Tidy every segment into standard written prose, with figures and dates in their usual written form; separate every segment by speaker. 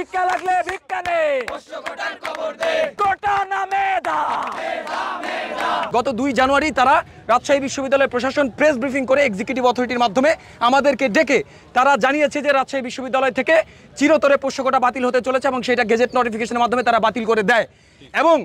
Speaker 1: ভিক্ষা লাগলে ভিক্ষা নেই, কোটা না মেধা। গত 2 জানুয়ারি তারা রাজশাহী বিশ্ববিদ্যালয়ের প্রশাসন প্রেস ব্রিফিং করে এক্সিকিউটিভ অথরিটির মাধ্যমে আমাদেরকে ডেকে তারা জানিয়েছে যে রাজশাহী বিশ্ববিদ্যালয় থেকে চিরতরে পোষ্য কোটা বাতিল হতে চলেছে এবং সেটা গেজেট নোটিফিকেশনের মাধ্যমে তারা বাতিল করে দেয় এবং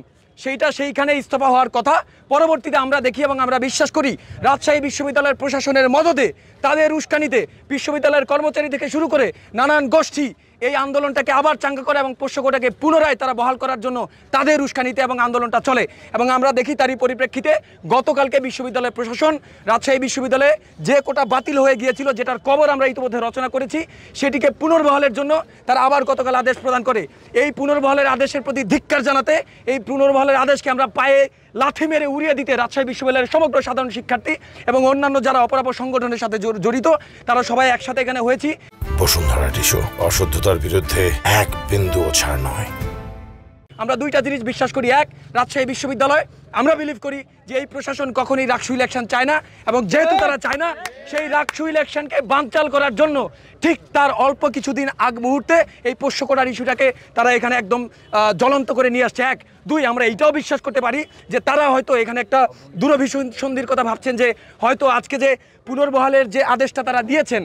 Speaker 1: সেইখানে ইস্তফা হওয়ার কথা। পরবর্তীতে আমরা দেখি এবং আমরা বিশ্বাস করি রাজশাহী বিশ্ববিদ্যালয়ের প্রশাসনের মদদে, তাদের উস্কানিতে বিশ্ববিদ্যালয়ের কর্মচারী থেকে শুরু করে নানান গোষ্ঠী এই আন্দোলনটাকে আবার চাঙ্গা করে এবং পোষ্য কোটাকে পুনরায় তারা বহাল করার জন্য তাদের উস্কানিতে এবং আন্দোলনটা চলে। এবং আমরা দেখি তারই পরিপ্রেক্ষিতে গতকালকে বিশ্ববিদ্যালয় প্রশাসন রাজশাহী বিশ্ববিদ্যালয়ে যে কোটা বাতিল হয়ে গিয়েছিল, যেটার কবর আমরা ইতিমধ্যে রচনা করেছি, সেটিকে পুনর্বহালের জন্য তারা আবার গতকাল আদেশ প্রদান করে। এই পুনর্বহালের আদেশের প্রতি ধিক্কার জানাতে, এই পুনর্বহালের আদেশকে আমরা পায়ে লাথি মেরে উড়িয়ে দিতে রাজশাহী বিশ্ববিদ্যালয়ের সমগ্র সাধারণ শিক্ষার্থী এবং অন্যান্য যারা অপরাপর সংগঠনের সাথে জড়িত তারা সবাই একসাথে এখানে হয়েছি।
Speaker 2: বসুন্ধরা টিস্যু, অশুদ্ধতার বিরুদ্ধে এক বিন্দুও ছাড় নয়।
Speaker 1: আমরা 2টা জিনিস বিশ্বাস করি। এক, রাজশাহী বিশ্ববিদ্যালয় আমরা বিলিভ করি যে এই প্রশাসন কখনোই রাকসু ইলেকশন চায় না এবং যেহেতু তারা চায় না, সেই রাকসু ইলেকশনকে বানচাল করার জন্য ঠিক তার অল্প কিছুদিন আগ মুহূর্তে এই পোষ্য কোটার ইস্যুটাকে তারা এখানে একদম জ্বলন্ত করে নিয়ে আসছে। 1, 2 আমরা এইটাও বিশ্বাস করতে পারি যে তারা হয়তো এখানে একটা দূরভিসন্ধির কথা ভাবছেন যে হয়তো আজকে যে পুনর্বহালের যে আদেশটা তারা দিয়েছেন,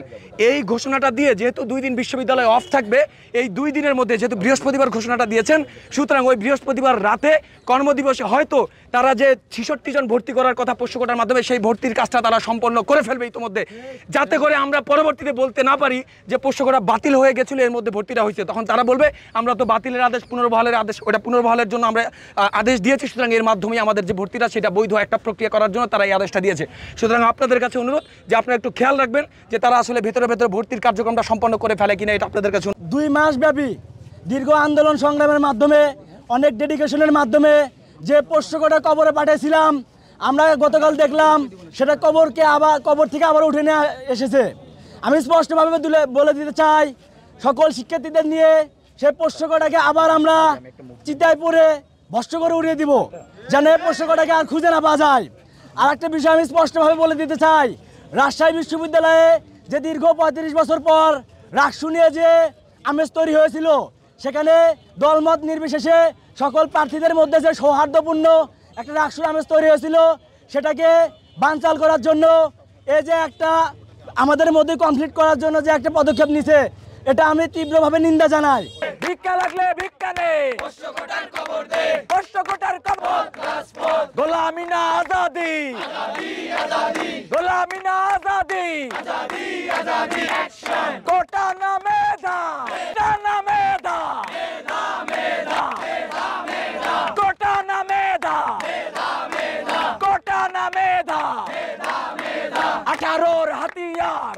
Speaker 1: এই ঘোষণাটা দিয়ে যেহেতু 2 দিন বিশ্ববিদ্যালয় অফ থাকবে, এই 2 দিনের মধ্যে যেহেতু বৃহস্পতিবার ঘোষণাটা দিয়েছেন, সুতরাং ওই বৃহস্পতিবার রাতে কর্মদিবসে হয়তো তারা যে 66 জন ভর্তি করার কথা পোষ্য কোটার মাধ্যমে সেই ভর্তির কাজটা তারা সম্পন্ন করে ফেলবে ইতিমধ্যে, যাতে করে আমরা পরবর্তীতে বলতে না পারি যে পোষ্য কোটা বাতিল হয়ে গেছিল, এর মধ্যে ভর্তিটা হয়েছে। তখন তারা বলবে আমরা তো বাতিলের আদেশ, পুনর্বহালের আদেশ, ওটা পুনর্বহালের জন্য আমরা আদেশ দিয়েছি, সুতরাং এর মাধ্যমে আমাদের যে ভর্তিটা সেটা বৈধ একটা প্রক্রিয়া করার জন্য তারা এই আদেশটা দিয়েছে। সুতরাং আপনাদের কাছে অনুরোধ যে আপনারা একটু খেয়াল রাখবেন যে তারা আসলে ভেতরে ভেতরে ভর্তির কার্যক্রমটা সম্পন্ন করে ফেলে কিনা, এটা আপনাদের কাছে।
Speaker 3: 2 মাস ব্যাপী দীর্ঘ আন্দোলন সংগ্রামের মাধ্যমে, অনেক ডেডিকেশনের মাধ্যমে যে পোষ্য কোটা কবরে পাঠিয়েছিলাম, আমরা গতকাল দেখলাম সেটা কবর থেকে আবার উঠে নিয়ে এসেছে। আমি স্পষ্টভাবে বলে দিতে চাই, সকল শিক্ষার্থীদের নিয়ে সেই পোষ্য কোটাকে আবার আমরা চিতায় পড়ে ভস্ম করে উড়িয়ে দিব, যেন এই পোষ্য কোটাকে আর খুঁজে না পাওয়া যায়। আর একটা বিষয় আমি স্পষ্টভাবে বলে দিতে চাই, রাজশাহী বিশ্ববিদ্যালয়ে যে দীর্ঘ 35 বছর পর রাকসু নিয়ে যে আমেজ তৈরি হয়েছিল, সেখানে দলমত নির্বিশেষে সকল প্রার্থীদের মধ্যে যে সৌহার্দ্যপূর্ণ একটা রাকসুর আমেজ তৈরি হয়েছিল, সেটাকে বানচাল করার জন্য এই যে একটা আমাদের মধ্যে কনফ্লিক্ট করার জন্য যে একটা পদক্ষেপ নিছে, এটা আমি তীব্রভাবে নিন্দা জানাই।
Speaker 1: ভিক্ষা লাগলে ভিক্ষা নেই, পোষ্য কোটার কবর দে, পোষ্য কোটার কবর, গোলামি না আজাদি, গোলামি না আজাদি, কোটা না মেধা, কোটা না মেধা, কোটা না মেধা, কোটা না মেধা, 18-র হাতিয়ার,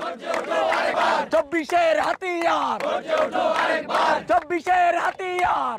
Speaker 1: 24-এর হাতিয়ার, 24-এর হাতিয়ার।